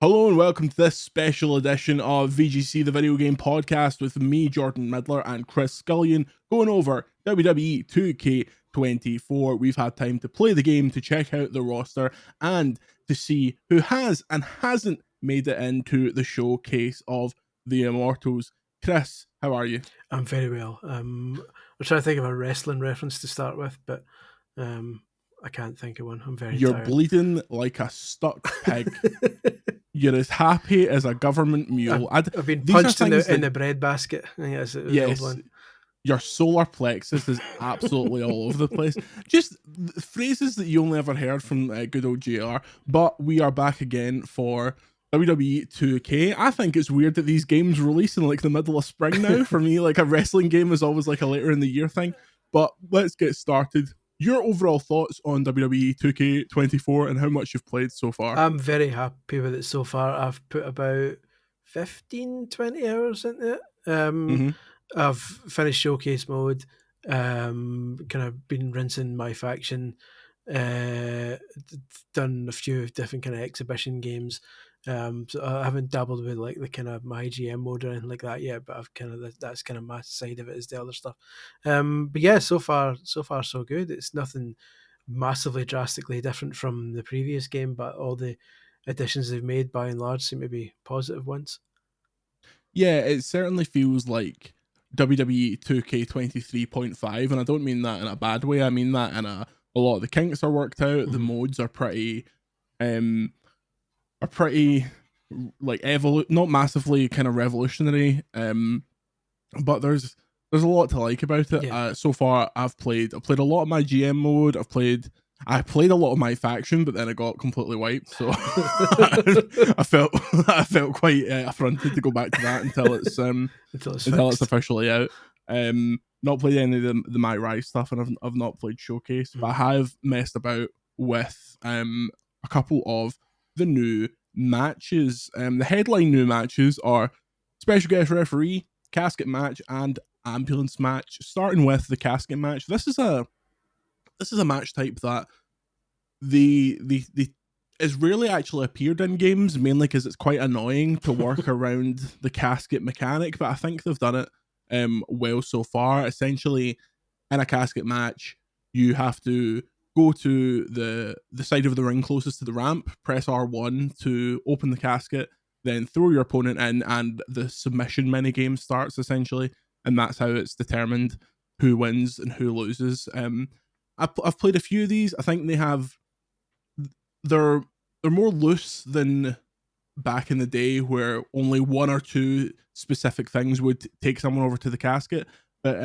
Hello and welcome to this special edition of VGC, the video game podcast, with me, Jordan Midler, and Chris Scullion, going over WWE 2K24. We've had time to play the game, to check out the roster, and to see who has and hasn't made it into the showcase of the Immortals. Chris, how are you? I'm very well. I'm trying to think of a wrestling reference to start with, but I can't think of one. I'm very You're tired. bleeding like a stuck pig. You're as happy as a government mule. I've been punched in the breadbasket. Yes, yes, your solar plexus is absolutely all over the place. Just phrases that you only ever heard from good old JR. But we are back again for WWE 2K. I think it's weird that these games release in like the middle of spring now. For me, like a wrestling game is always like a later in the year thing. But let's get started. Your overall thoughts on WWE 2K24 and how much you've played so far? I'm very happy with it so far. I've put about 15, 20 hours into it. I've finished showcase mode, kind of been rinsing my faction, done a few different kind of exhibition games. So I haven't dabbled with like the kind of my GM mode or anything like that yet, but I've kind of that's kind of my side of it is the other stuff. But yeah, so far so good. It's nothing massively drastically different from the previous game, but all the additions they've made by and large seem to be positive ones. Yeah, it certainly feels like WWE 2K23.5, and I don't mean that in a bad way. I mean that in a lot of the kinks are worked out. The modes are pretty like not massively kind of revolutionary, but there's a lot to like about it. Yeah. So far I've played a lot of my GM mode. I played a lot of my faction, but then it got completely wiped, so I felt quite affronted to go back to that until it's officially out. Not played any of the My Rise stuff, and I've not played Showcase, but I have messed about with a couple of the new matches. The headline new matches are special guest referee, casket match, and ambulance match. Starting with the casket match, this is a match type that the has rarely actually appeared in games, mainly because it's quite annoying to work around the casket mechanic, but I think they've done it well so far. Essentially, in a casket match, you have to go to the side of the ring closest to the ramp, press R1 to open the casket, then throw your opponent in, and the submission minigame starts, essentially, and that's how it's determined who wins and who loses. I've played a few of these. I think they're more loose than back in the day, where only one or two specific things would take someone over to the casket. But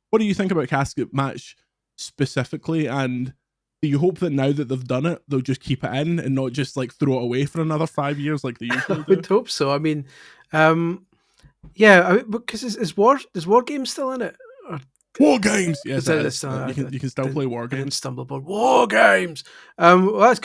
what do you think about casket match specifically? And do you hope that now that they've done it, they'll just keep it in and not just like throw it away for another 5 years like they usually do? I would hope so. I mean, yeah, because is War Games still in it? War Games, yes, you can still play War Games. I didn't stumble upon War Games. Well, that's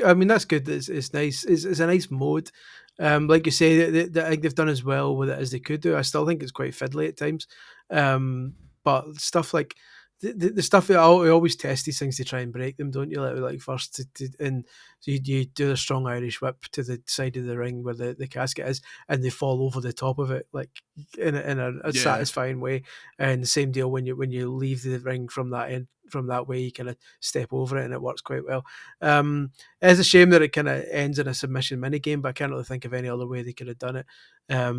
good. It's nice. It's a nice mode. Like you say, I think they've done as well with it as they could do. I still think it's quite fiddly at times. But stuff like the stuff that I always test these things to try and break them, don't you? Like first, and so you do a strong Irish whip to the side of the ring where the casket is, and they fall over the top of it, like in a satisfying way. And the same deal when you leave the ring from that end. From that way, you kind of step over it, and it works quite well. It's a shame that it kind of ends in a submission mini game, but I can't really think of any other way they could have done it. I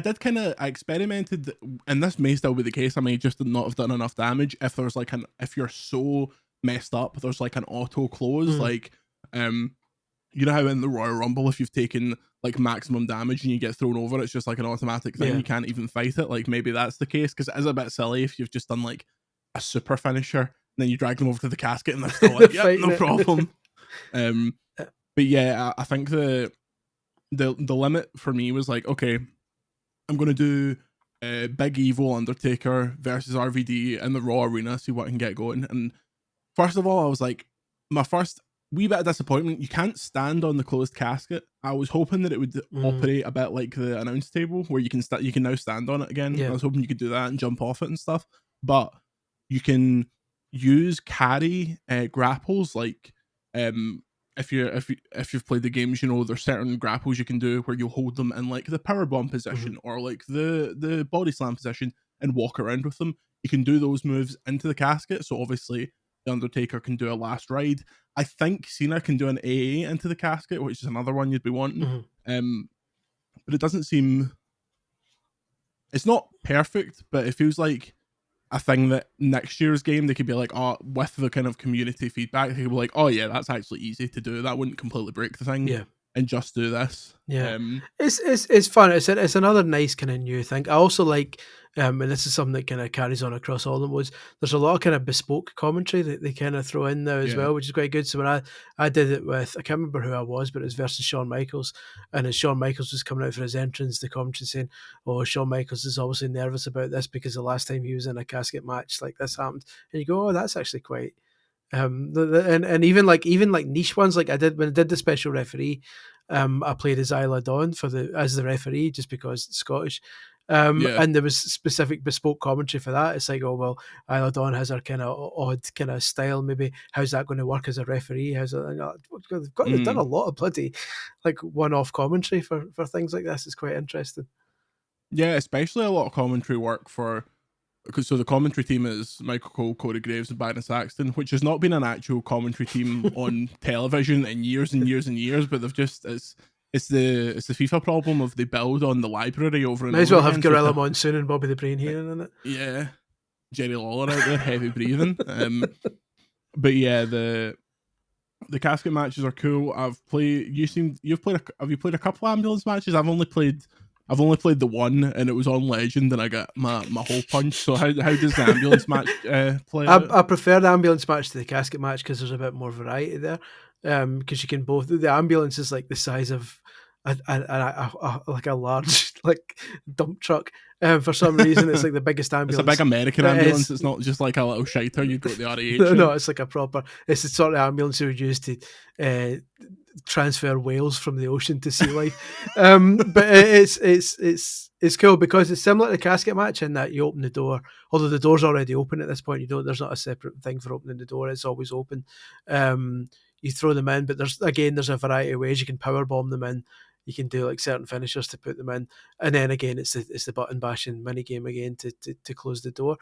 did I experimented, and this may still be the case. I may just not have done enough damage. If there's like if you're so messed up, there's like an auto close, like you know how in the Royal Rumble, if you've taken like maximum damage and you get thrown over, it's just like an automatic thing. You can't even fight it. Like maybe that's the case, because it is a bit silly if you've just done like a super finisher and then you drag them over to the casket and they're still like, yeah, no problem. But yeah, I think the limit for me was like, okay, I'm gonna do Big Evil Undertaker versus RVD in the Raw arena, see what I can get going. And first of all, I was like, my first wee bit of disappointment, you can't stand on the closed casket. I was hoping that it would operate a bit like the announce table, where you can now stand on it again. I was hoping you could do that and jump off it and stuff, but you can use carry grapples, like if you've played the games, you know there's certain grapples you can do where you'll hold them in like the power bomb position or like the body slam position and walk around with them. You can do those moves into the casket. So obviously the Undertaker can do a last ride. I think Cena can do an AA into the casket, which is another one you'd be wanting. But it doesn't seem. It's not perfect, but it feels like a thing that next year's game they could be like, oh, with the kind of community feedback, they could be like, oh yeah, that's actually easy to do. That wouldn't completely break the thing. Yeah. And just do this. Yeah, it's fun. It's another nice kind of new thing. I also like, and this is something that kind of carries on across all of them. Was there's a lot of kind of bespoke commentary that they kind of throw in now as well, which is quite good. So when I did it with, I can't remember who I was, but it was versus Shawn Michaels, and as Shawn Michaels was coming out for his entrance, the commentary saying, "Oh, Shawn Michaels is obviously nervous about this because the last time he was in a casket match like this happened," and you go, "Oh, that's actually quite." And even like niche ones, like I did when I did the special referee, I played as Isla Dawn as the referee just because it's Scottish. And there was specific bespoke commentary for that. It's like, oh well, Isla Dawn has her kind of odd kind of style. Maybe how's that going to work as a referee? They've done a lot of bloody like one-off commentary for things like this. It's quite interesting. Yeah, especially a lot of commentary work for. So the commentary team is Michael Cole, Corey Graves, and Baron Saxton, which has not been an actual commentary team on television in years and years and years, but they've just it's the FIFA problem of they build on the library over and Might as well over have again, Gorilla Monsoon and Bobby the Brain Heenan in it. Yeah, Jerry Lawler out there, heavy breathing. But yeah, the casket matches are cool. Have you played a couple ambulance matches? I've only played the one, and it was on Legend, and I got my hole punch. So how does the ambulance match play? I prefer the ambulance match to the casket match because there's a bit more variety there. Because you can both. The ambulance is like the size of a large like dump truck. For some reason, it's like the biggest ambulance. It's a big American ambulance. It's not just like a little shiter you'd go to the RAH. No, it's like a proper. It's the sort of ambulance you would use to transfer whales from the ocean to sea life. But it's cool because it's similar to the casket match in that you open the door, although the door's already open at this point. There's not a separate thing for opening the door. It's always open. You throw them in, but there's a variety of ways you can power bomb them in. You can do like certain finishers to put them in, and then again it's the button bashing mini game again to close the door.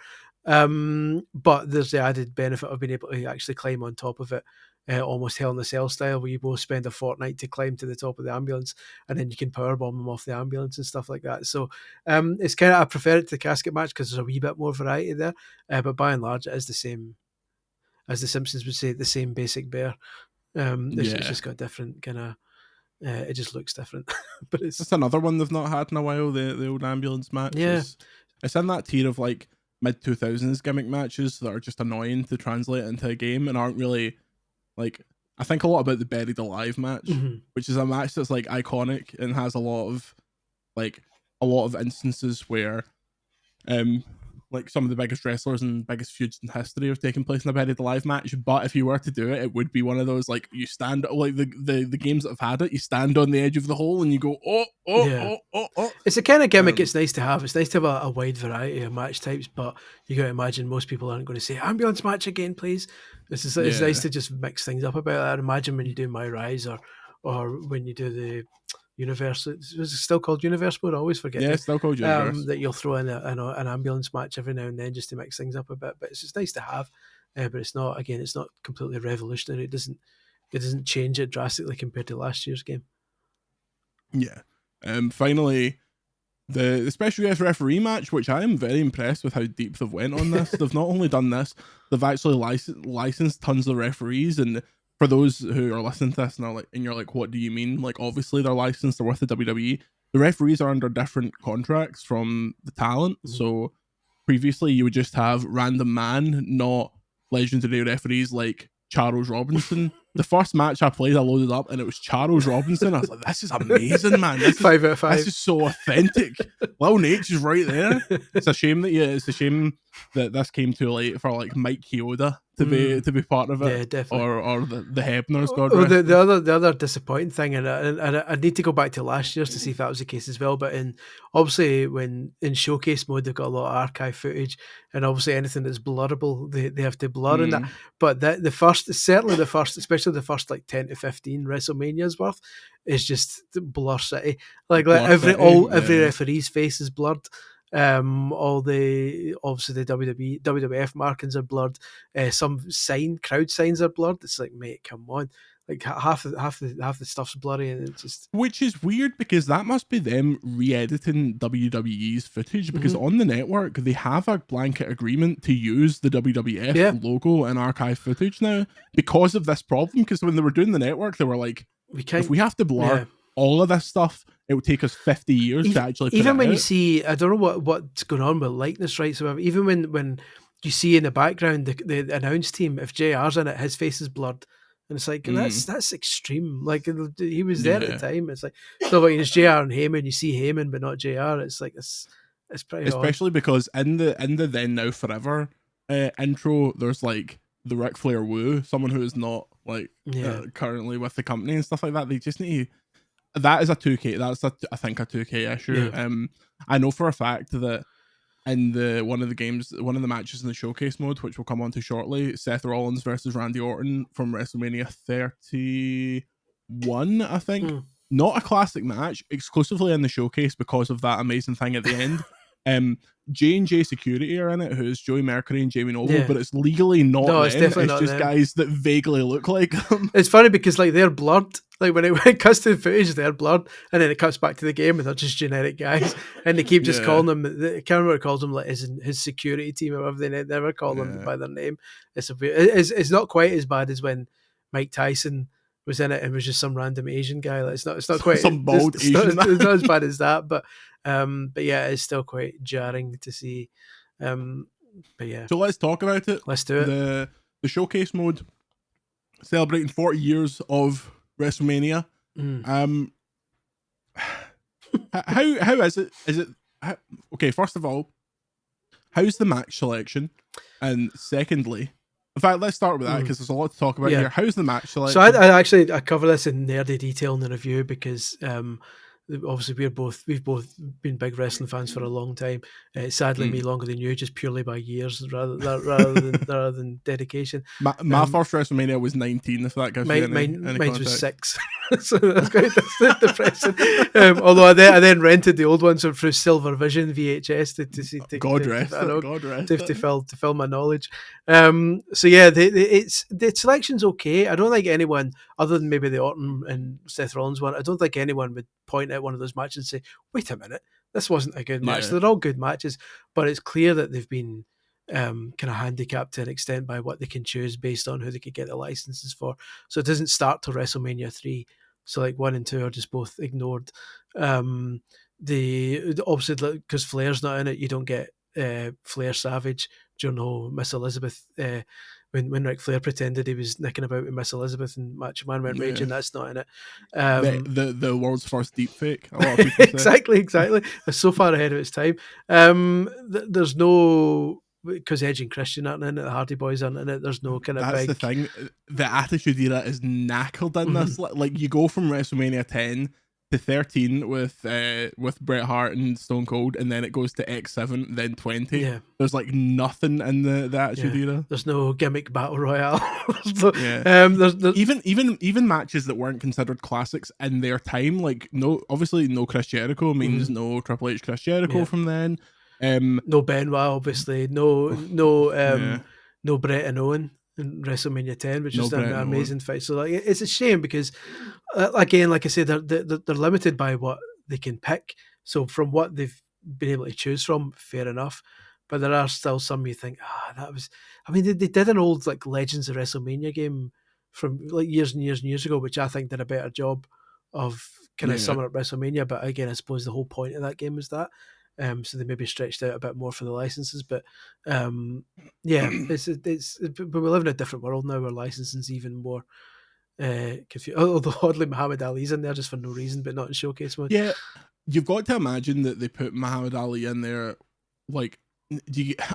But there's the added benefit of being able to actually climb on top of it, almost Hell in a Cell style, where you both spend a fortnight to climb to the top of the ambulance, and then you can power bomb them off the ambulance and stuff like that. So it's kind of, I prefer it to the casket match because there's a wee bit more variety there. But by and large, it is the same, as the Simpsons would say, the same basic bear. It's just got different kind of. It just looks different, but it's another one they've not had in a while. The old ambulance match. Yeah, it's in that tier of like mid 2000s gimmick matches that are just annoying to translate into a game and aren't really like. I think a lot about the Buried Alive match, which is a match that's like iconic and has a lot of instances where, like some of the biggest wrestlers and biggest feuds in history have taken place in a Buried Alive match. But if you were to do it, it would be one of those like you stand like the games that have had it. You stand on the edge of the hole and you go oh. It's a kind of gimmick. It's nice to have. It's nice to have a wide variety of match types. But you got to imagine most people aren't going to say ambulance match again, please. It's nice to just mix things up a bit. I'd imagine when you do My Rise or when you do the Universe, was it still called Universe Mode? I always forget. Yeah, it's still called Universe. That you'll throw in an ambulance match every now and then just to mix things up a bit. But it's just nice to have. But it's not completely revolutionary. It doesn't change it drastically compared to last year's game. Yeah. Finally, the special guest referee match, which I am very impressed with how deep they've went on this. They've not only done this, they've actually licensed tons of referees. And for those who are listening to this and you're like, what do you mean? Like, obviously they're licensed, they're with the WWE. The referees are under different contracts from the talent. So previously you would just have random man, not legendary referees like Charles Robinson. The first match I played, I loaded up and it was Charles Robinson. I was like, this is amazing, man. This is 5 out of 5. This is so authentic. Lil Nate is right there. It's a shame that this came too late for like Mike Chioda to be part of it. Yeah, definitely. Or the Hebners, God Oh, rest the other disappointing thing, and I need to go back to last year's to see if that was the case as well. But obviously when in showcase mode they've got a lot of archive footage, and obviously anything that's blurrable they have to blur in that. But the first, especially the first like 10 to 15 WrestleManias worth, is just blur city. Every referee's face is blurred. All the obviously the WWF markings are blurred. Some crowd signs are blurred. It's like, mate, come on. Like half the stuff's blurry, and it's just, which is weird because that must be them re-editing WWE's footage, because on the network they have a blanket agreement to use the WWF logo and archive footage now because of this problem. Because when they were doing the network, they were like, if we have to blur all of this stuff, it would take us 50 years to actually put even it when out. you see, I don't know what's going on with likeness rights or whatever, even when you see in the background the announce team, if JR's in it, his face is blurred. And it's like, that's extreme. Like, he was there at the time. It's like, so like it's JR and Heyman, you see Heyman but not JR. It's like, it's pretty especially odd. because in the Then Now Forever intro, there's like the Ric Flair woo, someone who is not like currently with the company and stuff like that. They just need that is a 2K. That's I think a 2K issue. I know for a fact that in one of the matches in the showcase mode, which we'll come on to shortly, Seth Rollins versus Randy Orton from WrestleMania 31, I think. Not a classic match, exclusively in the showcase because of that amazing thing at the end. J&J Security are in it, who's Joey Mercury and Jamie Noble, but it's legally not them. It's definitely it's not just them. Guys that vaguely look like them. It's funny because like they're blurred. Like when it cuts to the footage, they're blurred, and then it cuts back to the game, and they're just generic guys, and they keep just calling them. I can't remember what it calls them, like his security team or whatever. They never call them by their name. It's not quite as bad as when Mike Tyson was in it and was just some random Asian guy. Like, it's not quite some bald Asian. It's not as bad as that, but yeah, it's still quite jarring to see. But yeah, so let's talk about it. Let's do it. The showcase mode, celebrating 40 years of WrestleMania. How is it? Okay, first of all, how's the match selection? And secondly, in fact, let's start with that because there's a lot to talk about here. How's the match selection? So I cover this in nerdy detail in the review because obviously we've both been big wrestling fans for a long time. Sadly, me longer than you, just purely by years rather than dedication. My first WrestleMania was 19. If that gives you any mine was 6. So that's depressing. Although I then rented the old ones through Silver Vision VHS to fill my knowledge. So yeah, the selection's okay. I don't think anyone, other than maybe the Orton and Seth Rollins one, I don't think anyone would point at one of those matches and say, "Wait a minute, this wasn't a good match." They're all good matches, but it's clear that they've been kind of handicapped to an extent by what they can choose based on who they could get the licenses for. So it doesn't start till WrestleMania 3. So like 1 and 2 are just both ignored. The obviously because Flair's not in it, you don't get Flair Savage during the whole Miss Elizabeth. When Ric Flair pretended he was nicking about with Miss Elizabeth and Macho Man went raging, that's not in it. The world's first deep fake. A lot of people exactly. It's so far ahead of its time. There's no, because Edge and Christian aren't in it, the Hardy Boys aren't in it. There's no kind of That's the thing. The Attitude Era is knackered in this. Like you go from WrestleMania 10 to 13 with Bret Hart and Stone Cold, and then it goes to X7, then 20. Yeah. There's like nothing in the Attitude Era. There's no gimmick battle royale. There's even matches that weren't considered classics in their time. Like obviously no Chris Jericho means no Triple H Chris Jericho from then. No Benoit, obviously. No Bret and Owen in WrestleMania 10, which is an amazing fight. So like, it's a shame because, again, like I said, they're limited by what they can pick. So from what they've been able to choose from, fair enough. But there are still some you think, that was. I mean, they did an old like Legends of WrestleMania game from like years and years and years ago, which I think did a better job of kind of summing up WrestleMania. But again, I suppose the whole point of that game was that. So they maybe stretched out a bit more for the licenses, but it's but we live in a different world now where licensing's even more confused. Although oddly Muhammad Ali's in there just for no reason, but not in showcase mode. Yeah, you've got to imagine that they put Muhammad Ali in there like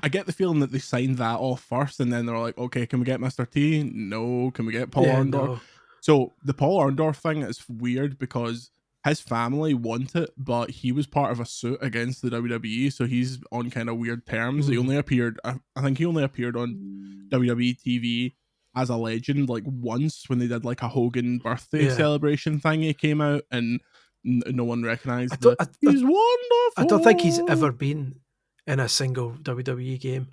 I get the feeling that they signed that off first, and then they're like, okay, can we get Mr. T? No. Can we get Paul Yeah, Orndorff? no. So the Paul Orndorff thing is weird because his family want it, but he was part of a suit against the WWE, so he's on kind of weird terms. He only appeared, I think he only appeared on WWE TV as a legend like once when they did like a Hogan birthday celebration thing. He came out and no one recognized he's wonderful. I don't think he's ever been in a single WWE game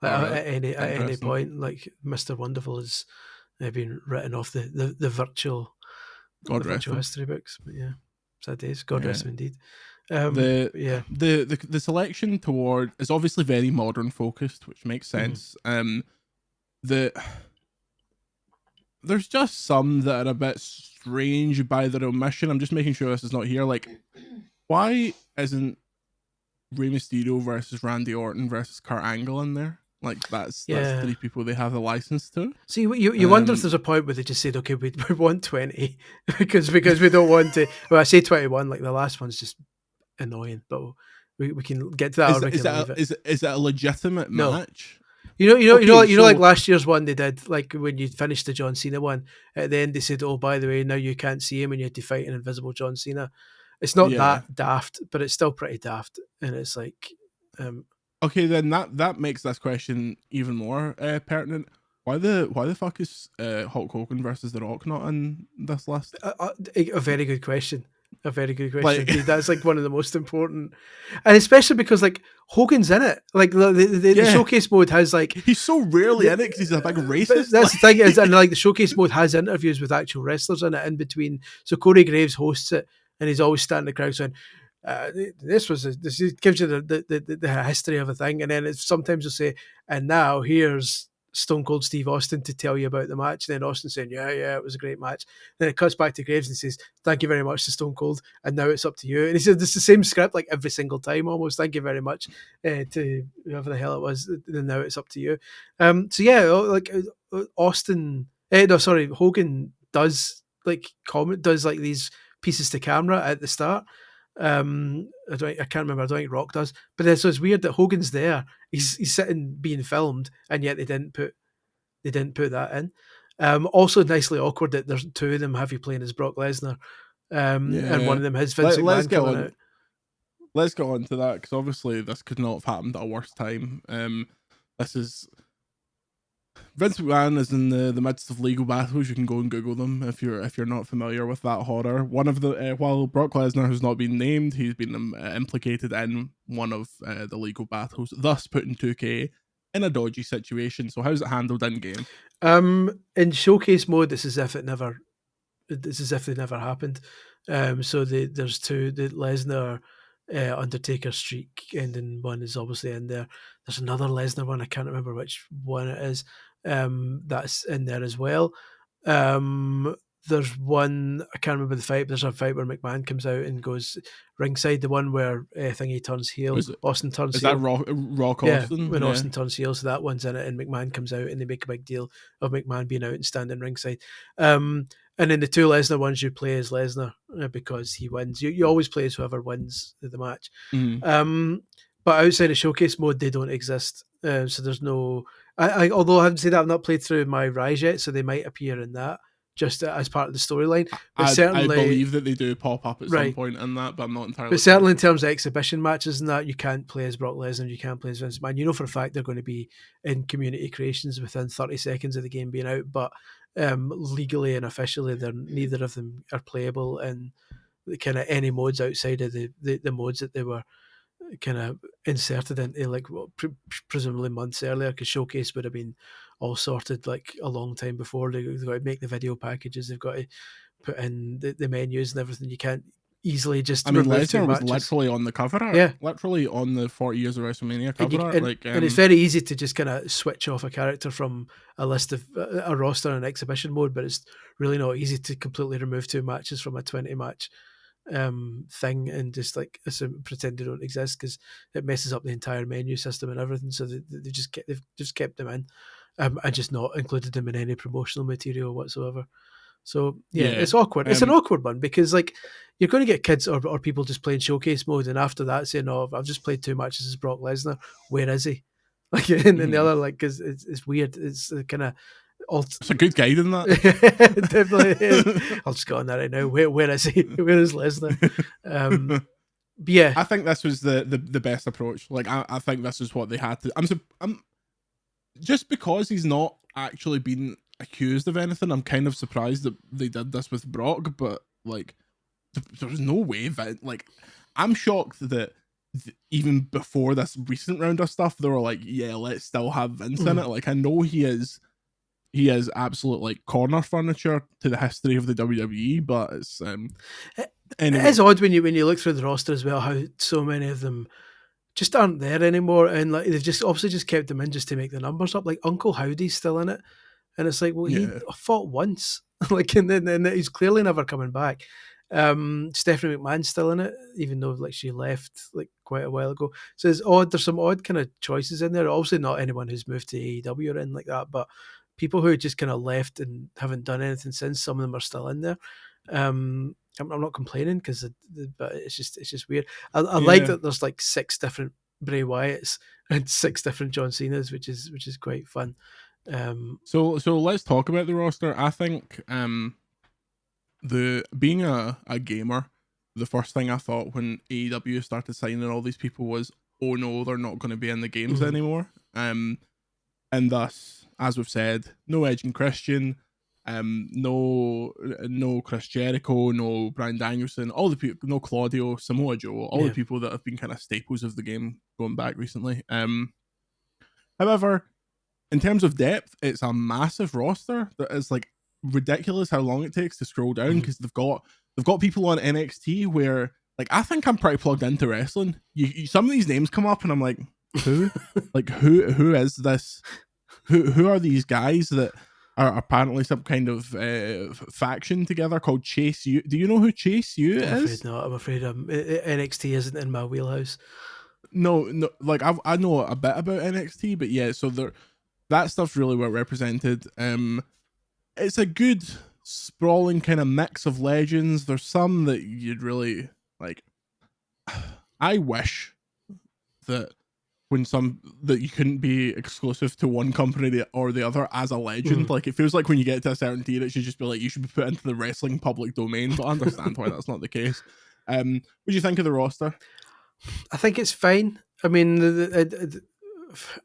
at any point. Like Mr. Wonderful has been written off the virtual history books. But yeah, sad days. God rest him indeed. The selection toward is obviously very modern focused, which makes sense. There's just some that are a bit strange by their omission. I'm just making sure this is not here. Like, why isn't Rey Mysterio versus Randy Orton versus Kurt Angle in there? Like, that's 3 people they have the license to. See, you wonder if there's a point where they just said, okay, we want 20 because we don't want to. Well, I say 21, like the last one's just annoying, but we can get to that. Is it a legitimate match? You know, like last year's one they did, like when you finished the John Cena one, at the end they said, oh, by the way, now you can't see him and you had to fight an invisible John Cena. It's not that daft, but it's still pretty daft. And it's like... okay, then that makes this question even more pertinent. Why the fuck is Hulk Hogan versus The Rock not in this list? A very good question. Like, that's like one of the most important, and especially because like Hogan's in it. Like the showcase mode has like he's so rarely in it because he's a big racist. That's the thing is, and like the showcase mode has interviews with actual wrestlers in it in between. So Corey Graves hosts it, and he's always standing in the crowd saying, this gives you the history of a thing, and then it's sometimes they'll say, and now here's Stone Cold Steve Austin to tell you about the match. And then Austin saying, yeah, it was a great match. Then it cuts back to Graves and says, thank you very much to Stone Cold, and now it's up to you. And he said it's the same script like every single time almost. Thank you very much to whoever the hell it was, and now it's up to you. So yeah, like Hogan does like comment, does like these pieces to camera at the start. I can't remember. I don't think Rock does, but so it's weird that Hogan's there. He's sitting being filmed, and yet they didn't put that in. Also, nicely awkward that there's 2 of them heavy playing as Brock Lesnar, and one of them has Vince McMahon coming out. Let's get on to that because obviously this could not have happened at a worse time. This is Vince McMahon is in the midst of legal battles. You can go and Google them if you're not familiar with that horror. One of the while Brock Lesnar has not been named, he's been implicated in one of the legal battles, thus putting 2K in a dodgy situation. So how's it handled in game? In showcase mode, it's as if they never happened. So there's 2, the Lesnar Undertaker streak ending one is obviously in there. There's another Lesnar one, I can't remember which one it is, that's in there as well. There's one, I can't remember the fight, but there's a fight where McMahon comes out and goes ringside, the one where Thingy turns heel, Austin turns heel. Is that Rock Austin? When Austin turns heel, so that one's in it, and McMahon comes out and they make a big deal of McMahon being out and standing ringside. And in the 2 Lesnar ones, you play as Lesnar because he wins. You always play as whoever wins the match. But outside of showcase mode, they don't exist. So there's no... although I haven't said that, I've not played through my Rise yet, so they might appear in that just as part of the storyline. I believe that they do pop up at some point in that, but I'm not entirely But certainly in terms of exhibition matches and that, you can't play as Brock Lesnar, you can't play as Vince McMahon. You know for a fact they're going to be in community creations within 30 seconds of the game being out, but legally and officially, neither of them are playable in kind of any modes outside of the modes that they were kind of inserted into, like presumably months earlier, because Showcase would have been all sorted like a long time before. They've got to make the video packages, they've got to put in the menus and everything. You can't easily just... I mean, Lesnar was literally on the cover art. Literally on the 40 years of WrestleMania cover art. And it's very easy to just kind of switch off a character from a list of a roster and exhibition mode, but it's really not easy to completely remove 2 matches from a 20 match thing and just like pretend they don't exist, because it messes up the entire menu system and everything. So they've just kept them in and just not included them in any promotional material whatsoever. So yeah, Yeah. it's awkward. It's an awkward one because like you're going to get kids or people just playing showcase mode, and after that saying, "Oh, I've just played 2 matches as Brock Lesnar. Where is he?" Like, and the other like because it's weird. It's kind of It's a good guide in that. definitely is. I'll just go on that right now. Where is he? Where is Lesnar? Yeah, I think this was the best approach. Like I think this is what they had to. I'm just because he's not actually been accused of anything. I'm kind of surprised that they did this with Brock, but like there's no way that like I'm shocked that even before this recent round of stuff, they were like, yeah, let's still have Vince in it. Like I know he is absolute like corner furniture to the history of the WWE, but it's anyway. It is odd when you look through the roster as well how so many of them just aren't there anymore, and like they've just obviously just kept them in just to make the numbers up. Like Uncle Howdy's still in it, and it's like, well, he fought once, like, and then he's clearly never coming back. Stephanie McMahon's still in it, even though like she left like quite a while ago. So it's odd. There's some odd kind of choices in there. Obviously, not anyone who's moved to AEW or anything like that, but people who just kind of left and haven't done anything since. Some of them are still in there. I'm not complaining because, but it's just weird. I like that there's like 6 different Bray Wyatts and 6 different John Cenas, which is quite fun. So let's talk about the roster. I think the being a gamer, the first thing I thought when AEW started signing all these people was, oh no, they're not going to be in the games anymore. And thus, as we've said, no Edge and Christian. No Chris Jericho, no Bryan Danielson, all the people, no Claudio, Samoa Joe, all the people that have been kind of staples of the game going back recently. However, in terms of depth, it's a massive roster that is like ridiculous how long it takes to scroll down because they've got people on NXT where like I think I'm pretty plugged into wrestling. You some of these names come up and I'm like, who? Like who is this? Who are these guys that are apparently some kind of faction together called Chase U? Do you know who Chase U is? I'm afraid NXT isn't in my wheelhouse. No, like I know a bit about NXT, but yeah, so that stuff's really well represented. It's a good sprawling kind of mix of legends. There's some that you'd really like. I wish that that you couldn't be exclusive to one company or the other as a legend. Like it feels like when you get to a certain tier, it should just be like you should be put into the wrestling public domain. But I understand why that's not the case. What do you think of the roster? I think it's fine. I mean,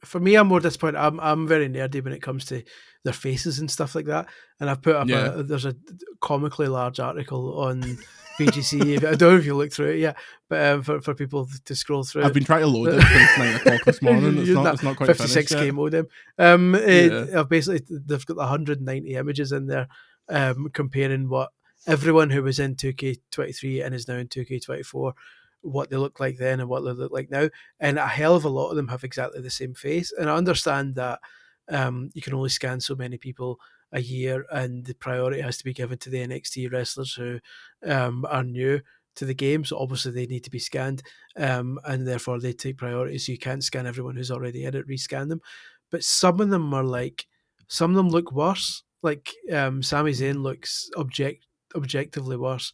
for me, I'm more disappointed. I'm very nerdy when it comes to their faces and stuff like that. And I've put up there's a comically large article on VGC. I don't know if you looked through it yet, but for people to scroll through. I've been trying to load it since 9 o'clock this morning. It's not quite 56K modem. Basically, they've got 190 images in there comparing what everyone who was in 2K23 and is now in 2K24, what they look like then and what they look like now. And a hell of a lot of them have exactly the same face. And I understand that you can only scan so many people a year and the priority has to be given to the NXT wrestlers who are new to the game. So obviously they need to be scanned and therefore they take priority. So you can't scan everyone who's already in it, rescan them. But some of them look worse. Like Sami Zayn looks objectively worse.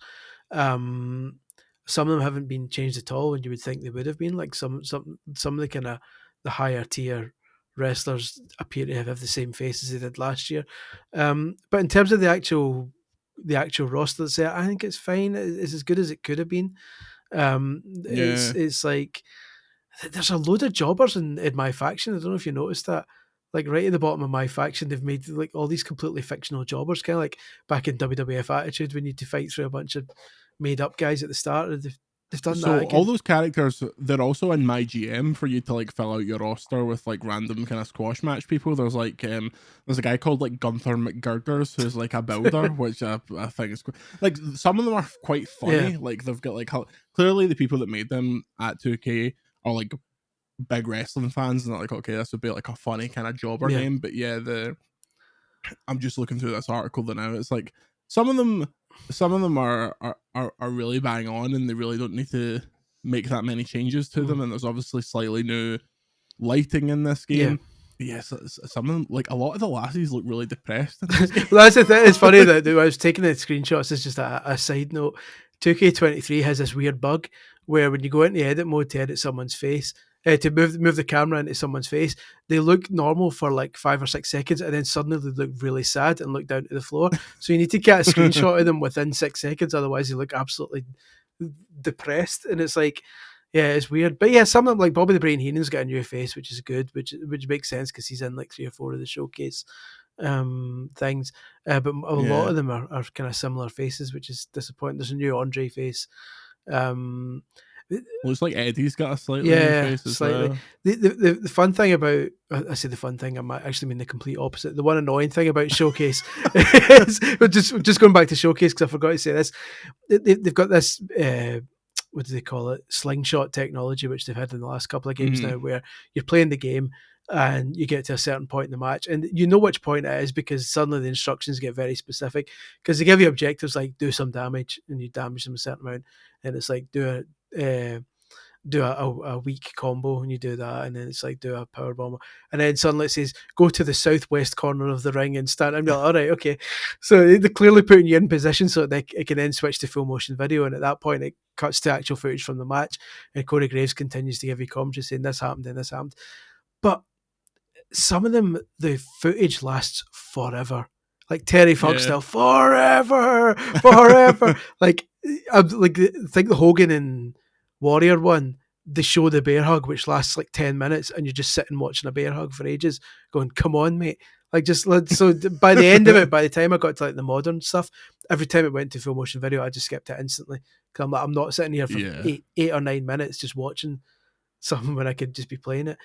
Some of them haven't been changed at all when you would think they would have been. Like some of the kind of the higher tier wrestlers appear to have the same face as they did last year. But in terms of the actual roster that's there, I think it's fine. It's as good as it could have been. It's like there's a load of jobbers in my faction. I don't know if you noticed that. Like right at the bottom of my faction, they've made like all these completely fictional jobbers, kind of like back in WWF Attitude when you had to fight through a bunch of made up guys at the start. They've done that. So all those characters, they're also in my GM for you to like fill out your roster with like random kind of squash match people. There's like there's a guy called like Gunther McGurgers who's like a builder, which I think is like some of them are quite funny. Like they've got like clearly the people that made them at 2K are like big wrestling fans and they're like, okay, this would be like a funny kind of jobber name. But yeah, I'm just looking through this article now. It's like some of them are really bang on and they really don't need to make that many changes to them. And there's obviously slightly new lighting in this game. Yes, some of them, like a lot of the lassies, look really depressed. Well, that's the thing. It's funny that I was taking the screenshots. It's just a side note. 2K23 has this weird bug where when you go into edit mode to edit someone's face, to move the camera into someone's face, they look normal for like 5 or 6 seconds, and then suddenly they look really sad and look down to the floor. So you need to get a screenshot of them within 6 seconds, otherwise they look absolutely depressed. And it's like, yeah, it's weird. But yeah, some of them, like Bobby the Brain Heenan's got a new face, which is good, which makes sense because he's in like 3 or 4 of the showcase things. But a lot of them are kind of similar faces, which is disappointing. There's a new Andre face. Looks like Eddie's got a slightly new face as well. The fun thing about, I say the fun thing, I might actually mean the complete opposite. The one annoying thing about Showcase is, just going back to Showcase because I forgot to say this, they've got this, what do they call it? Slingshot technology, which they've had in the last couple of games now, where you're playing the game and you get to a certain point in the match and you know which point it is because suddenly the instructions get very specific because they give you objectives like do some damage and you damage them a certain amount, and it's like do a weak combo and you do that, and then it's like do a power bomb, and then suddenly it says go to the southwest corner of the ring and stand. I'm like, all right, okay. So they're clearly putting you in position so that it can then switch to full motion video, and at that point it cuts to actual footage from the match, and Corey Graves continues to give you commentary saying this happened and this happened. But some of them, the footage lasts forever. Like Terry Funk style, forever. like I think the Hogan and Warrior one, they show the bear hug, which lasts like 10 minutes, and you're just sitting watching a bear hug for ages, going, "Come on, mate!" Like so. By the end of it, by the time I got to like the modern stuff, every time it went to full motion video, I just skipped it instantly. Cause I'm not sitting here for 8 or 9 minutes just watching something when I could just be playing it.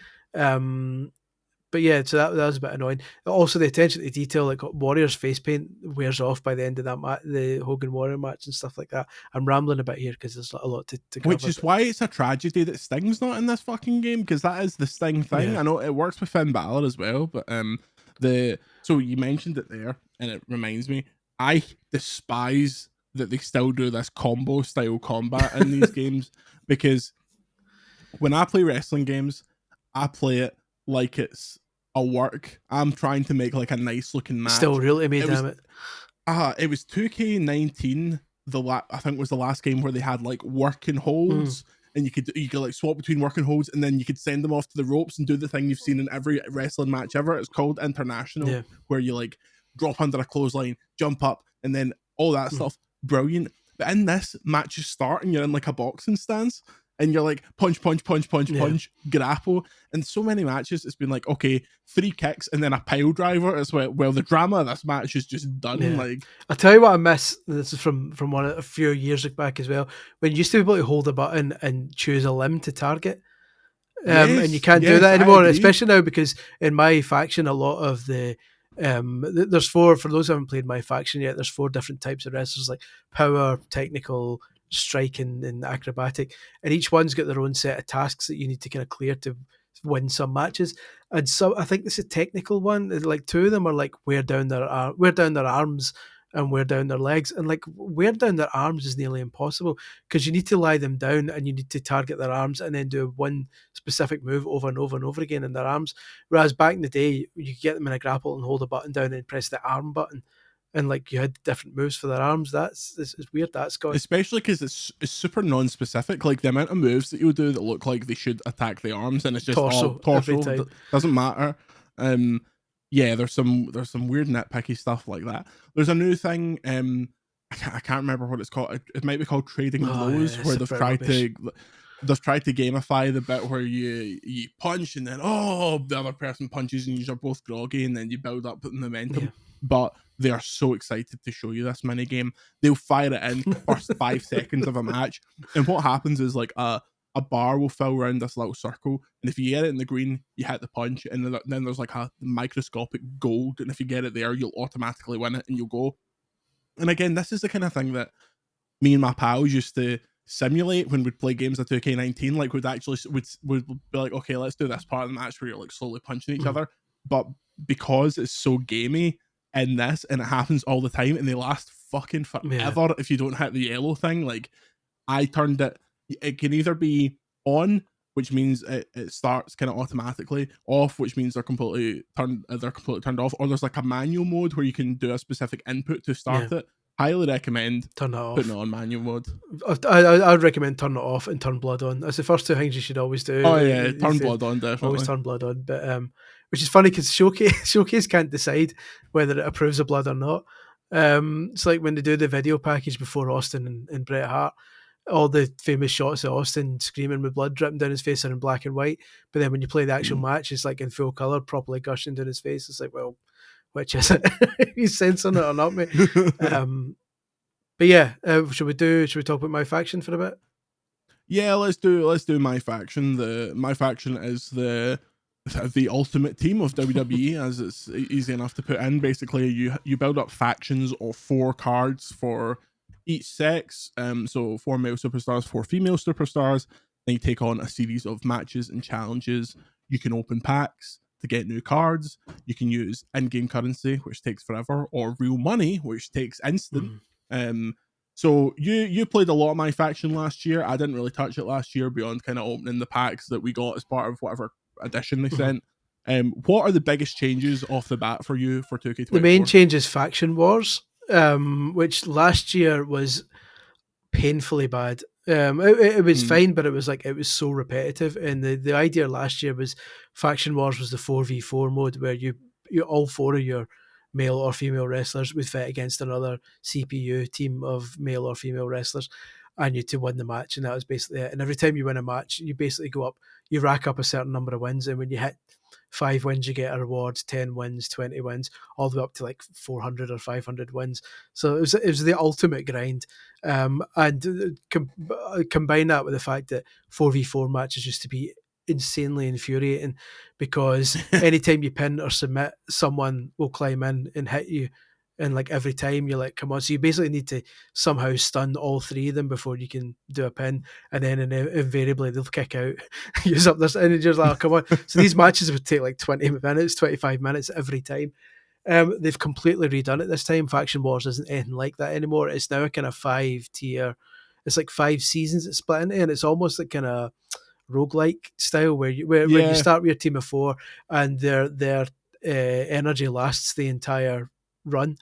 But yeah, so that was a bit annoying. Also, the attention to detail, like Warrior's face paint wears off by the end of that the Hogan Warrior match and stuff like that. I'm rambling a bit here because there's a lot to cover. Which is why it's a tragedy that Sting's not in this fucking game, because that is the Sting thing. Yeah. I know it works with Finn Balor as well, but so you mentioned it there, and it reminds me, I despise that they still do this combo style combat in these games, because when I play wrestling games, I play it like it's a work. I'm trying to make like a nice looking match. Still really made damn it. It was 2K19. I think was the last game where they had like working holds, and you could like swap between working holds, and then you could send them off to the ropes and do the thing you've seen in every wrestling match ever. It's called International, where you like drop under a clothesline, jump up, and then all that stuff. Brilliant. But in this, matches start and you're in like a boxing stance, and you're like punch, grapple. And so many matches, it's been like, okay, 3 kicks and then a pile driver. As well, the drama of this match is just done. Yeah. Like, I'll tell you what I miss. This is from a few years back as well, when you used to be able to hold a button and choose a limb to target. And you can't do that anymore, especially now, because in my faction, a lot of the there's 4, for those who haven't played my faction yet, there's 4 different types of wrestlers, like power, technical, strike, and acrobatic, and each one's got their own set of tasks that you need to kind of clear to win some matches. And so I think this is a technical one, like 2 of them are like wear down their arms and wear down their legs, and like wear down their arms is nearly impossible because you need to lie them down and you need to target their arms and then do one specific move over and over and over again in their arms, whereas back in the day you could get them in a grapple and hold a button down and press the arm button, and like you had different moves for their arms. It's weird, that's gone. Especially because it's super non-specific. Like the amount of moves that you'll do that look like they should attack the arms, and it's just torso doesn't matter. Yeah, there's some weird nitpicky stuff like that. There's a new thing. I can't remember what it's called. It might be called Trading Blows, where they've tried to gamify the bit where you punch and then the other person punches and you're both groggy, and then you build up momentum. Yeah. But they are so excited to show you this mini game. They'll fire it in the first 5 seconds of a match, and what happens is like a bar will fill around this little circle, and if you get it in the green, you hit the punch, and then there's like a microscopic gold, and if you get it there, you'll automatically win it and you'll go. And again, this is the kind of thing that me and my pals used to simulate when we'd play games of 2K19. Like would be like, okay, let's do this part of the match where you're like slowly punching each other. But because it's so gamey in this, and it happens all the time, and they last fucking forever if you don't hit the yellow thing. Like, I turned it can either be on which means it starts kind of automatically. Off, which means they're completely turned off. Or there's like a manual mode where you can do a specific input to start it. Highly recommend turn that off. Putting it on manual mode. I'd recommend turn it off and turn blood on. That's the first two things you should always do. Oh yeah, turn blood on, definitely. Always turn blood on. But which is funny because Showcase can't decide whether it approves of blood or not. It's like when they do the video package before Austin and Bret Hart, all the famous shots of Austin screaming with blood dripping down his face are in black and white. But then when you play the actual match, it's like in full colour, properly gushing down his face. It's like, well, which is it? He's censoring it or not, mate? But yeah, should we talk about my faction for a bit? Yeah, let's do my faction. My faction is the ultimate team of WWE, as it's easy enough to put in. Basically, you build up factions of 4 cards for each sex. So 4 male superstars, 4 female superstars. Then you take on a series of matches and challenges. You can open packs to get new cards. You can use in-game currency, which takes forever, or real money, which takes instant. So you played a lot of my faction last year. I didn't really touch it last year beyond kind of opening the packs that we got as part of whatever edition they sent. What are the biggest changes off the bat for you for 2K24? The main change is Faction Wars, which last year was painfully bad. It was fine, but it was so repetitive. And the idea last year was Faction Wars was the 4v4 mode where you all 4 of your male or female wrestlers would fight against another CPU team of male or female wrestlers, and you to win the match. And that was basically it. And every time you win a match, you basically go up, you rack up a certain number of wins, and when you hit 5 wins, you get a reward, 10 wins, 20 wins, all the way up to like 400 or 500 wins. So it was the ultimate grind. And combine that with the fact that 4v4 matches used to be insanely infuriating, because anytime you pin or submit, someone will climb in and hit you. And like every time you're like, come on. So you basically need to somehow stun all 3 of them before you can do a pin. And then invariably they'll kick out, use up this, and you're just like, oh, come on. So these matches would take like 20 minutes, 25 minutes every time. They've completely redone it this time. Faction Wars isn't anything like that anymore. It's now a kind of 5-tier. It's like 5 seasons it's split into, and it's almost like kind of roguelike style where you start with your team of 4 and their energy lasts the entire run.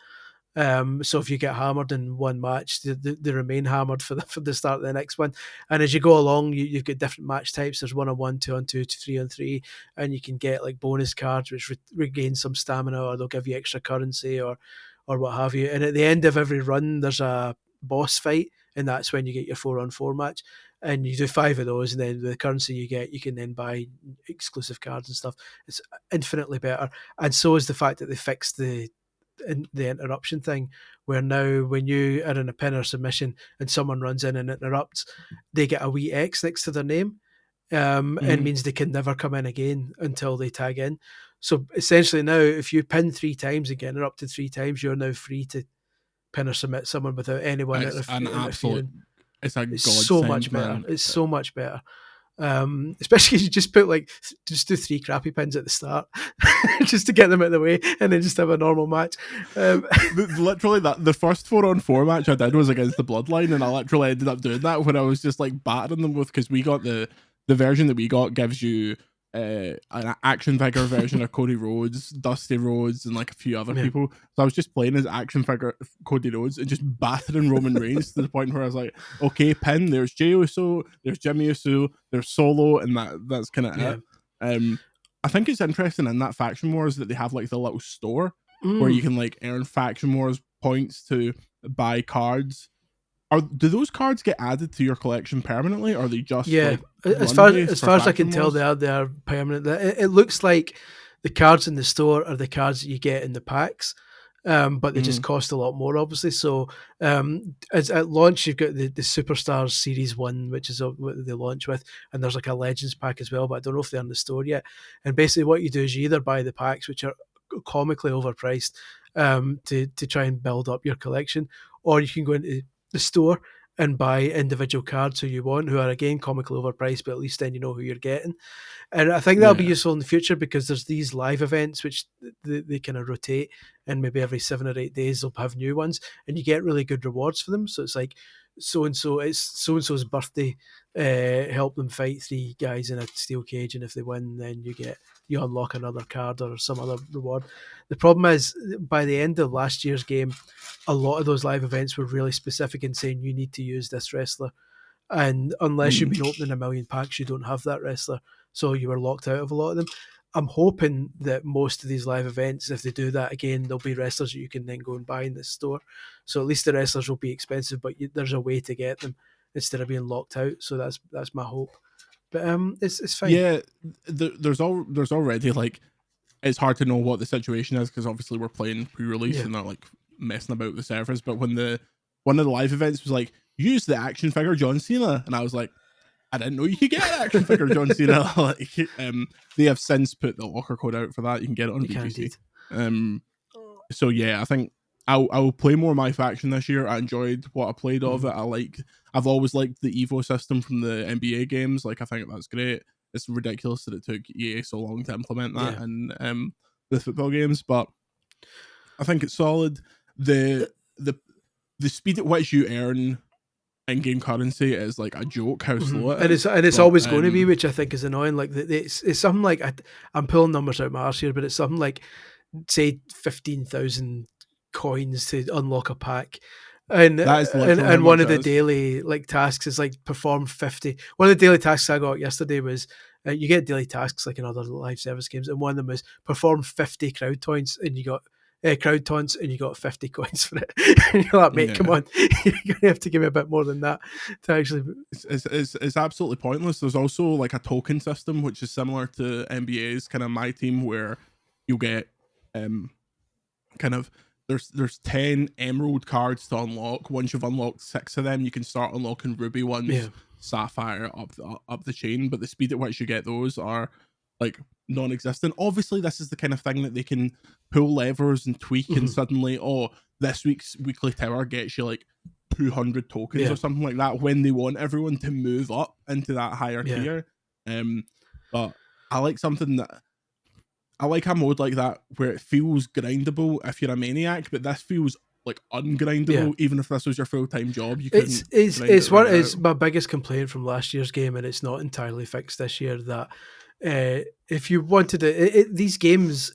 So if you get hammered in one match, they remain hammered for the start of the next one. And as you go along, you've got different match types. There's 1-on-1, 2-on-2, 3-on-3, and you can get like bonus cards which regain some stamina, or they'll give you extra currency or what have you. And at the end of every run, there's a boss fight, and that's when you get your 4-on-4 match. And you do 5 of those, and then the currency you get, you can then buy exclusive cards and stuff. It's infinitely better. And so is the fact that they fixed the interruption thing, where now when you are in a pin or submission and someone runs in and interrupts, they get a wee X next to their name, and means they can never come in again until they tag in. So essentially now, if you pin 3 times and get interrupted 3 times, you're now free to pin or submit someone without anyone interfering. It's so much better. It's so much better. Especially if you just do 3 crappy pins at the start just to get them out of the way, and then just have a normal match. Literally, the first 4-on-4 match I did was against the Bloodline, and I literally ended up doing that when I was just like battering them with, because we got the version that we got gives you an action figure version of Cody Rhodes, Dusty Rhodes, and like a few other people. So I was just playing as action figure Cody Rhodes and just battering Roman Reigns to the point where I was like, okay, pin, there's Jey Uso, there's Jimmy Uso, there's Solo, and that's kind of it. I think it's interesting in that Faction Wars that they have like the little store where you can like earn Faction Wars points to buy cards. Do those cards get added to your collection permanently, or are they just as far as I can tell, they are permanent. It looks like the cards in the store are the cards that you get in the packs, but they just cost a lot more, obviously. So as at launch, you've got the Superstars Series 1, which is what they launch with, and there's like a Legends pack as well, but I don't know if they're in the store yet. And basically what you do is you either buy the packs, which are comically overpriced, to try and build up your collection, or you can go into the store and buy individual cards who you want, who are again comically overpriced, but at least then you know who you're getting. And I think that'll be useful in the future, because there's these live events which they kind of rotate, and maybe every 7 or 8 days they'll have new ones, and you get really good rewards for them. So it's like so and so, it's so and so's birthday. Help them fight 3 guys in a steel cage, and if they win, then you unlock another card or some other reward. The problem is, by the end of last year's game, a lot of those live events were really specific in saying you need to use this wrestler, and unless you've been opening a million packs, you don't have that wrestler, so you were locked out of a lot of them. I'm hoping that most of these live events, if they do that again, there'll be wrestlers that you can then go and buy in the store. So at least the wrestlers will be expensive, but there's a way to get them instead of being locked out. So that's my hope. But it's fine. Yeah, there's already like, it's hard to know what the situation is because obviously we're playing pre-release and they're like messing about the servers. But when one of the live events was like, use the action figure John Cena, and I was like, I didn't know you could get an action figure John Cena. Like, they have since put the locker code out for that. You can get it on BBC. So yeah, I think I'll play more My Faction this year. I enjoyed what I played of it. I've always liked the Evo system from the NBA games. Like, I think that's great. It's ridiculous that it took EA so long to implement that in the football games, but I think it's solid. The speed at which you earn in-game currency is like a joke how slow it is. And it's always going to be, which I think is annoying. Like, it's something like, I'm pulling numbers out of my arse here, but it's something like, say, 15,000 coins to unlock a pack. And one of the daily like tasks is like perform 50. One of the daily tasks I got yesterday was you get daily tasks like in other live service games, and one of them was perform 50 crowd taunts, and you got 50 coins for it. And you're like, mate, come on, you're gonna have to give me a bit more than that to actually. It's absolutely pointless. There's also like a token system which is similar to NBA's kind of My Team, where you get kind of there's 10 emerald cards to unlock. Once you've unlocked 6 of them, you can start unlocking ruby ones, sapphire up the chain. But the speed at which you get those are like non-existent. Obviously, this is the kind of thing that they can pull levers and tweak, and suddenly, this week's weekly tower gets you like 200 tokens or something like that when they want everyone to move up into that higher tier. But I like something that. I like a mode like that where it feels grindable if you're a maniac, but this feels like ungrindable. Even if this was your full-time job, you couldn't. It's my biggest complaint from last year's game, and it's not entirely fixed this year. That if you wanted to, these games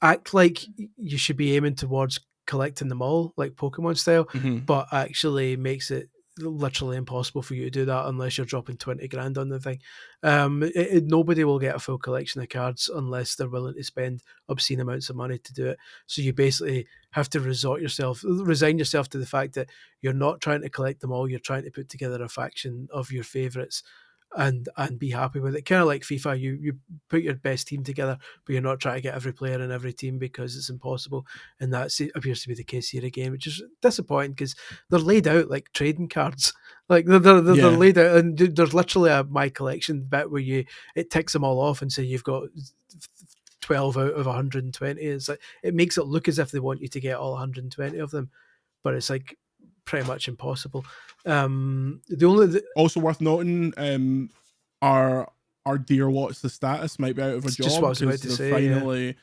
act like you should be aiming towards collecting them all, like Pokemon style, but actually makes it literally impossible for you to do that unless you're dropping 20 grand on the thing. Nobody will get a full collection of cards unless they're willing to spend obscene amounts of money to do it. So you basically have to resign yourself to the fact that you're not trying to collect them all. You're trying to put together a faction of your favorites and be happy with it. Kind of like FIFA, you put your best team together, but you're not trying to get every player in every team because it's impossible. And that appears to be the case here again, which is disappointing because they're laid out like trading cards. Like they're laid out, and there's literally a My Collection bit where it ticks them all off and say you've got 12 out of 120. It's like, it makes it look as if they want you to get all 120 of them, but it's like pretty much impossible. Also worth noting, our dear What's the Status might be out of a job. Just what I was about to say.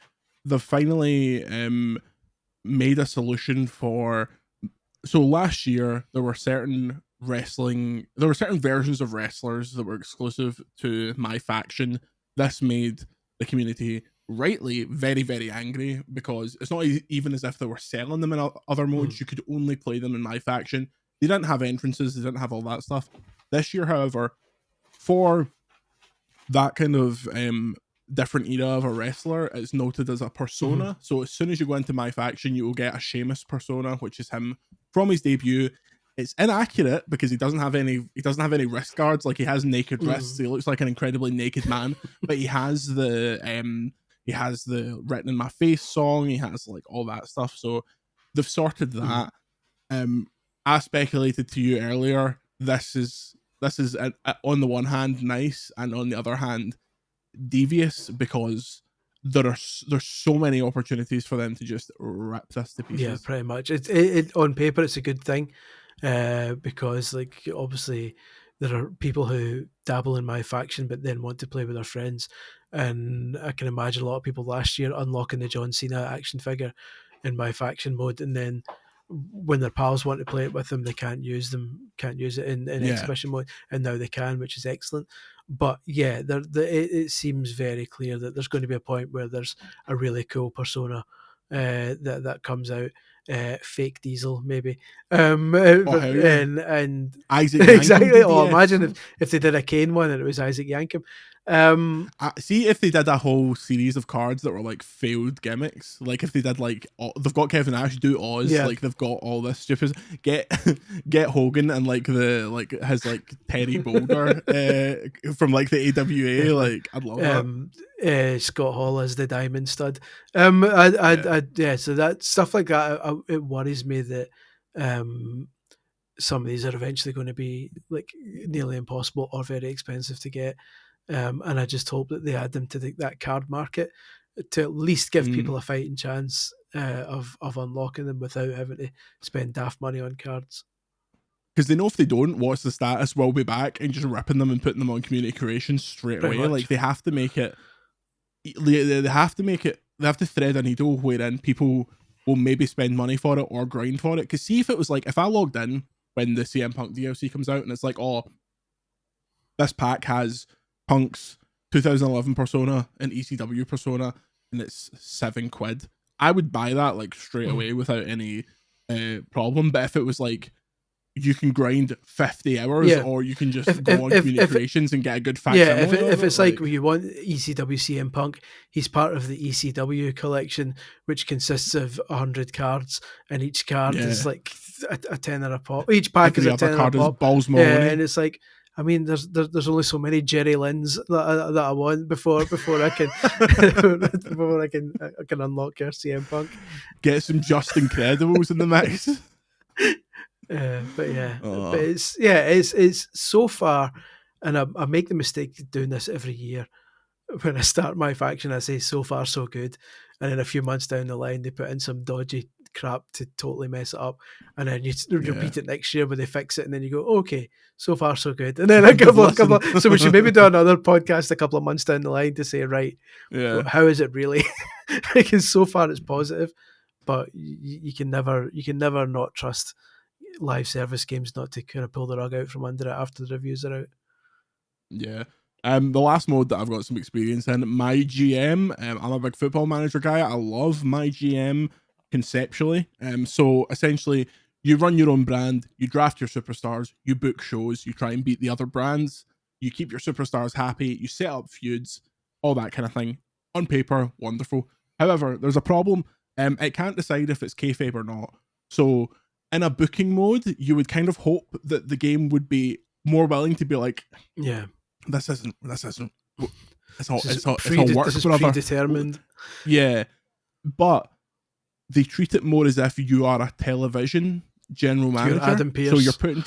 They've finally made a solution for. So last year there were certain versions of wrestlers that were exclusive to My Faction. This made the community rightly very, very angry because it's not even as if they were selling them in other modes. You could only play them in My Faction. They didn't have entrances, they didn't have all that stuff. This year, however, for that kind of different era of a wrestler, it's noted as a persona. So as soon as you go into My Faction, you will get a Sheamus persona, which is him from his debut. It's inaccurate because he doesn't have any wrist guards. Like, he has naked wrists. He looks like an incredibly naked man, but he has the Written in My Face song. He has like all that stuff. So they've sorted that. I speculated to you earlier, this is on the one hand nice, and on the other hand devious, because there's so many opportunities for them to just rip this to pieces. Yeah, pretty much. It on paper it's a good thing, because like obviously there are people who dabble in My Faction but then want to play with their friends, and I can imagine a lot of people last year unlocking the John Cena action figure in My Faction mode and then when their pals want to play it with them, they can't use it in exhibition mode, and now they can, which is excellent. But yeah, it seems very clear that there's going to be a point where there's a really cool persona that comes out, fake Diesel maybe, and Isaac exactly. Yankem Oh, DDS. imagine if they did a Kane one and it was Isaac Yankem. See if they did a whole series of cards that were like failed gimmicks, like if they did like they've got Kevin Nash do Oz, like they've got all this stupid get Hogan and like his like Terry Boulder from like the AWA, like I'd love that. Scott Hall as the Diamond Stud. So that stuff like that, it worries me that some of these are eventually going to be like nearly impossible or very expensive to get. And I just hope that they add them to that card market to at least give people a fighting chance of unlocking them without having to spend daft money on cards. Because they know if they don't, what's the status? We'll be back and just ripping them and putting them on community creation straight away. Like they have to make it. They have to thread a needle wherein people will maybe spend money for it or grind for it. Because see if it was like if I logged in when the CM Punk DLC comes out and it's like, oh, this pack has Punk's 2011 Persona and ECW Persona and it's £7, I would buy that like straight away without any problem. But if it was like you can grind 50 hours or you can just go on community creations and get a good facsimile. If it's like you want ECW CM Punk, he's part of the ECW collection, which consists of 100 cards, and each card is like a tenner a pop. Each pack is a tenner a pop. Balls Mahoney. And it's like, I mean, there's only so many Jerry Lynn's that I want before I can I can unlock your CM Punk. Get some Just Incredibles in the mix. But it's so far, and I make the mistake of doing this every year. When I start my faction, I say so far so good, and then a few months down the line, they put in some dodgy crap to totally mess it up, and then you repeat it next year where they fix it, and then you go, okay, so far so good, and then a couple. So we should maybe do another podcast a couple of months down the line to say, right, how is it really? Because so far it's positive, but you can never not trust live service games not to kind of pull the rug out from under it after the reviews are out. Yeah. The last mode that I've got some experience in, My GM. I'm a big football manager guy. I love My GM conceptually. So essentially, you run your own brand, you draft your superstars, you book shows, you try and beat the other brands, you keep your superstars happy, you set up feuds, all that kind of thing. On paper, wonderful. However, there's a problem. It can't decide if it's kayfabe or not. So in a booking mode, you would kind of hope that the game would be more willing to be like, this isn't it's all work, this is brother. Predetermined. Yeah, but they treat it more as if you are a television general manager. You're Adam Pearce. So you're putting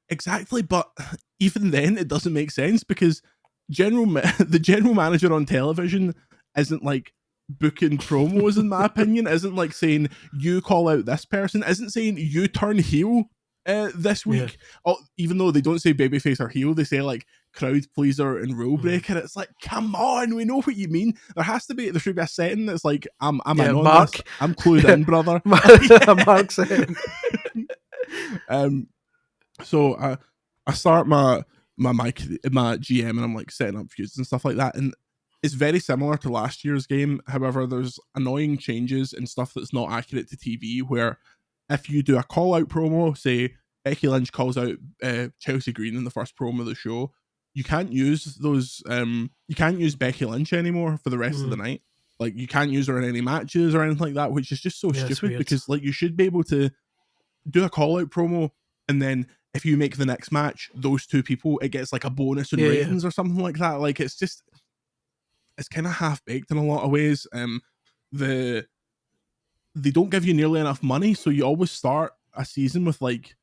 exactly. But even then, it doesn't make sense because the general manager on television isn't like booking promos, in my opinion, isn't like saying you call out this person, isn't saying you turn heel this week. Even though they don't say babyface or heel, they say like crowd pleaser and rule breaker. It's like, come on, we know what you mean. There should be a setting that's like, I'm in on Mark. this. I'm clued in, brother. Mark saying. So I start my GM and I'm like setting up feuds and stuff like that, and it's very similar to last year's game. However, there's annoying changes and stuff that's not accurate to TV, where if you do a call out promo, say Becky Lynch calls out Chelsea Green in the first promo of the show, you can't use those. You can't use Becky Lynch anymore for the rest of the night. Like you can't use her in any matches or anything like that, which is just so stupid because like you should be able to do a call out promo and then if you make the next match, those two people, it gets like a bonus in ratings or something like that. Like it's kind of half baked in a lot of ways. They don't give you nearly enough money, so you always start a season with like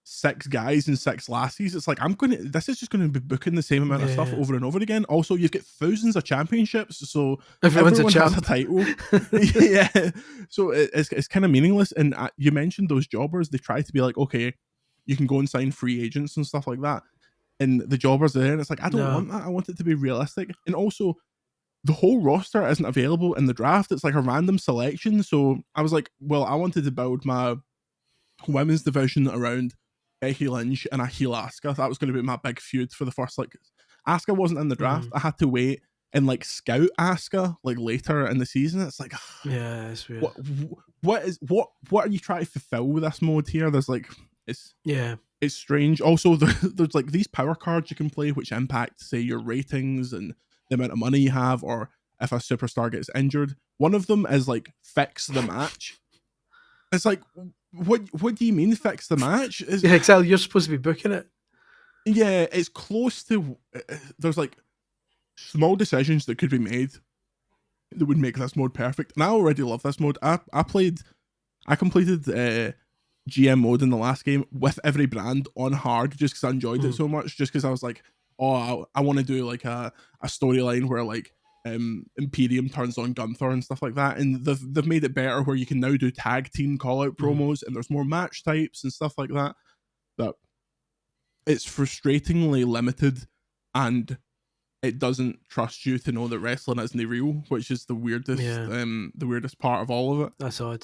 6 guys and 6 lassies. It's like this is just gonna be booking the same amount of stuff over and over again. Also, you've got thousands of championships, so everyone has a title. So it's kind of meaningless. And you mentioned those jobbers. They try to be like, okay, you can go and sign free agents and stuff like that, and the jobbers are there, and it's like, I don't want that. I want it to be realistic. And also, the whole roster isn't available in the draft. It's like a random selection. So I was like, well, I wanted to build my women's division around Becky Lynch and a heel Asuka. That was going to be my big feud for the first, like, Asuka wasn't in the draft. I had to wait and like scout Asuka like later in the season. It's like, yeah, it's weird. What are you trying to fulfill with this mode here? There's like, it's strange. Also, there's like these power cards you can play which impact, say, your ratings and the amount of money you have, or if a superstar gets injured. One of them is like fix the match. It's like, what do you mean fix the match? Yeah, exactly. You're supposed to be booking it. Yeah, it's close to. There's like small decisions that could be made that would make this mode perfect. And I already love this mode. I completed GM mode in the last game with every brand on hard just because I enjoyed it so much. Just because I was like, oh, I want to do like a storyline where like Imperium turns on Gunther and stuff like that, and they've made it better where you can now do tag team call out promos and there's more match types and stuff like that. But it's frustratingly limited, and it doesn't trust you to know that wrestling isn't real, which is the weirdest the weirdest part of all of it. That's odd.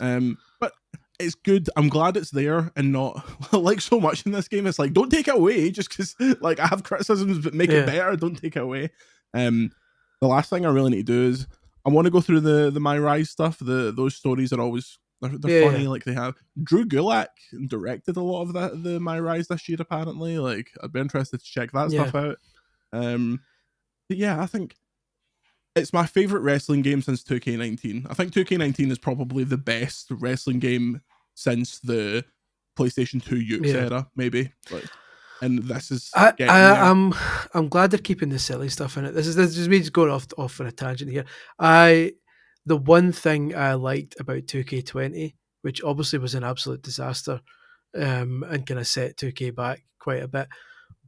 But it's good. I'm glad it's there and not like so much in this game. It's like, don't take it away just because like I have criticisms, but make it better. Don't take it away. The last thing I really need to do is I want to go through the My Rise stuff. Those stories are always they're funny. Like they have Drew Gulak directed a lot of the My Rise this year apparently. Like I'd be interested to check that stuff out. But yeah, I think it's my favorite wrestling game since 2K19. I think 2K19 is probably the best wrestling game since the PlayStation 2 Ukes era, maybe. Like, and this is I'm glad they're keeping the silly stuff in it. This is me just going off on a tangent here. The one thing I liked about 2K20, which obviously was an absolute disaster, and kind of set 2K back quite a bit,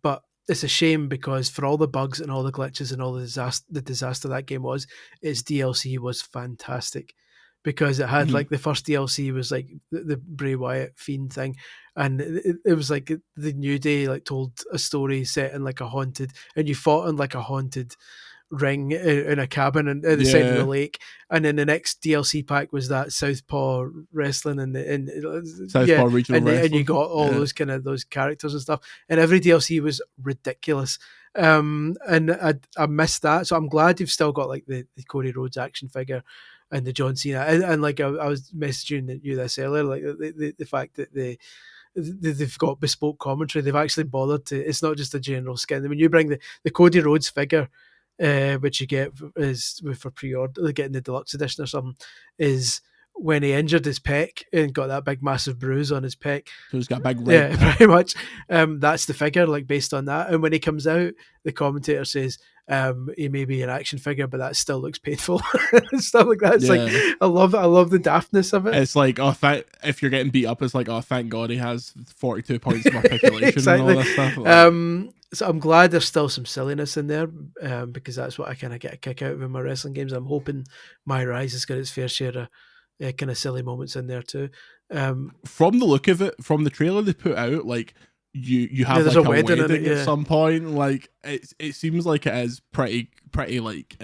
but it's a shame because for all the bugs and all the glitches and all the disaster that game was, its DLC was fantastic. Because it had like the first DLC was like the Bray Wyatt Fiend thing, and it was like the New Day like told a story set in like a haunted, and you fought in like a haunted ring in a cabin at the side of the lake, and then the next DLC pack was that Southpaw wrestling and Southpaw regional wrestling, and you got all those kind of those characters and stuff, and every DLC was ridiculous. And I missed that, so I'm glad you've still got like the Cody Rhodes action figure and the John Cena, and like I was messaging you this earlier, like the fact that they've got bespoke commentary, they've actually bothered to. It's not just a general skin. I mean, you bring the Cody Rhodes figure, which you get is for pre-order, getting the deluxe edition or something, is when he injured his pec and got that big massive bruise on his pec. So he's got a big red. Yeah, pretty much. That's the figure, like based on that. And when he comes out, the commentator says he may be an action figure, but that still looks painful and stuff like that. It's like I love the daftness of it. It's like, if you're getting beat up, it's like, oh, thank God he has 42 points of articulation exactly. And all this stuff. Like, so I'm glad there's still some silliness in there, because that's what I kind of get a kick out of in my wrestling games. I'm hoping My Rise has got its fair share of kind of silly moments in there too. From the look of it, from the trailer they put out, like you have like a wedding at some point. Like it seems like it is pretty like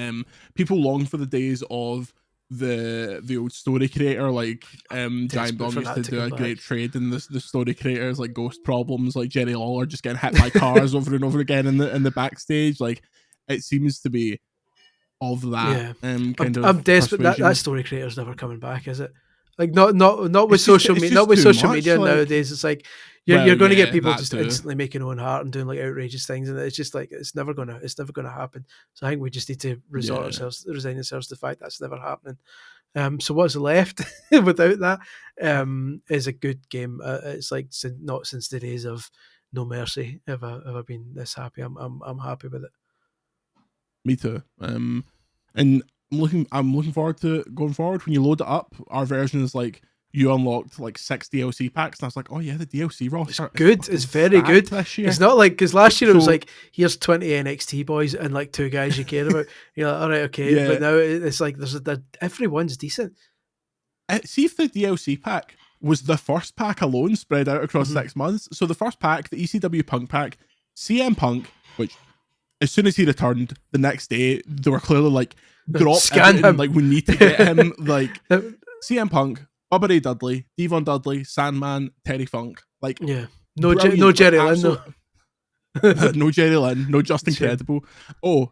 people long for the days of the old story creator, like Giant Bomb used to do a great trade in the story creators, like Ghost Problems, like Jerry Lawler just getting hit by cars over and over again in the backstage. Like it seems to be of that kind of. I'm desperate. That story creator's never coming back, is it? Like not with social media. Not with social media nowadays. It's like you're going to get people just instantly making own heart and doing like outrageous things, and it's just like it's never gonna happen. So I think we just need to resign ourselves to the fact that's never happening. So what's left without that is a good game. It's like not since the days of No Mercy have I been this happy. I'm happy with it. Me too. And I'm looking forward to going forward. When you load it up, our version is like you unlocked like 6 DLC packs, and I was like, oh yeah, the DLC roster. It's good. It's very good this year. It's not like, because last year it was like, here's 20 NXT boys and like 2 guys you care about. You're like, all right, okay. Yeah. But now it's like everyone's decent. See if the DLC pack was the first pack alone spread out across 6 months. So the first pack, the ECW Punk pack, CM Punk, which as soon as he returned the next day, they were clearly like, drop Scan everything. him. Like we need to get him. Like CM Punk, Bubba Ray Dudley, Devon Dudley, Sandman, Terry Funk. Like no brilliant, Jerry like, Lynn though. no Jerry Lynn, no Just Incredible. Oh,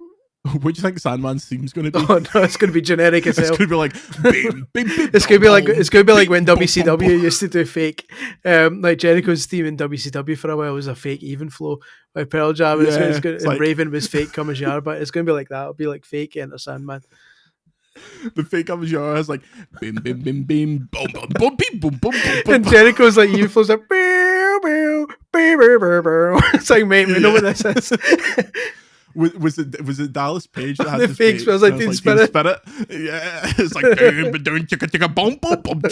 what do you think Sandman's theme's going to be? Oh no, it's going to be generic as hell. It's going to be like, bim, bim, bim, it's going to be like when bim, WCW bum, bum. used to do fake, like Jericho's theme in WCW for a while was a fake even flow. Like Pearl Jam, and like, Raven was fake Come As You Are, but it's going to be like that. It'll be like fake Enter Sandman. The fake Come As You Are is like bim, bim, bim, bim, boom, boom, boom, bim, boom, boom, boom, and Jericho's like even flows like. It's like, mate, we know what this is. Was it Dallas Page that had the fake smells like Teen Spirit? Yeah, it's like boom, boom, boom,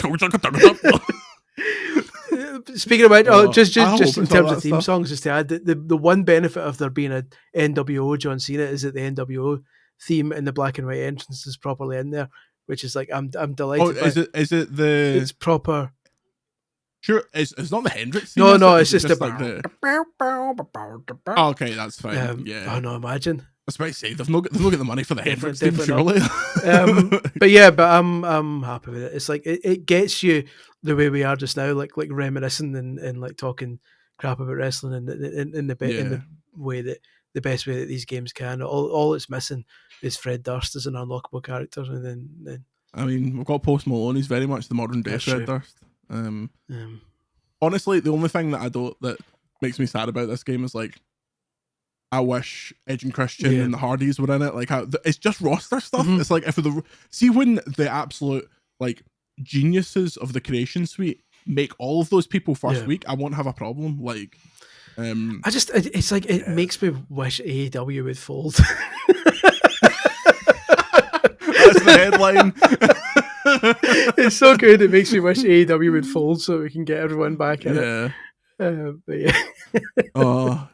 Speaking about just in terms of theme stuff. songs, just to add the one benefit of there being a NWO John Cena is that the NWO theme in the black and white entrance is properly in there, which is like I'm delighted. Oh, is it the? It's proper. Sure, it's not the Hendrix theme. No, it's just like the. Oh, okay, that's fine. Yeah. Oh no, imagine. I was about to say they've not got the money for the Hendrix theme, surely. but I'm happy with it. It's like it gets you the way we are just now, like reminiscing and like talking crap about wrestling in the way that the best way that these games can. All it's missing is Fred Durst as an unlockable character, and then I mean, we've got Post Malone. He's very much the modern day Fred Durst. Honestly, the only thing that makes me sad about this game is like, I wish Edge and Christian and the Hardys were in it. Like, it's just roster stuff. It's like when the absolute like geniuses of the creation suite make all of those people first week, I won't have a problem. Like, it's like it makes me wish AEW would fold. That's the headline. It's so good. It makes me wish AEW would fold so we can get everyone back in it. But yeah. Oh,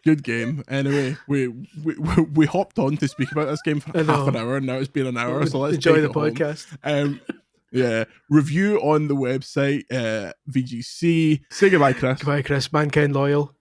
good game. Anyway, we hopped on to speak about this game for half an hour, and now it's been an hour. So let's enjoy the podcast. Review on the website. VGC. Say goodbye, Chris. Goodbye, Chris. Mankind loyal.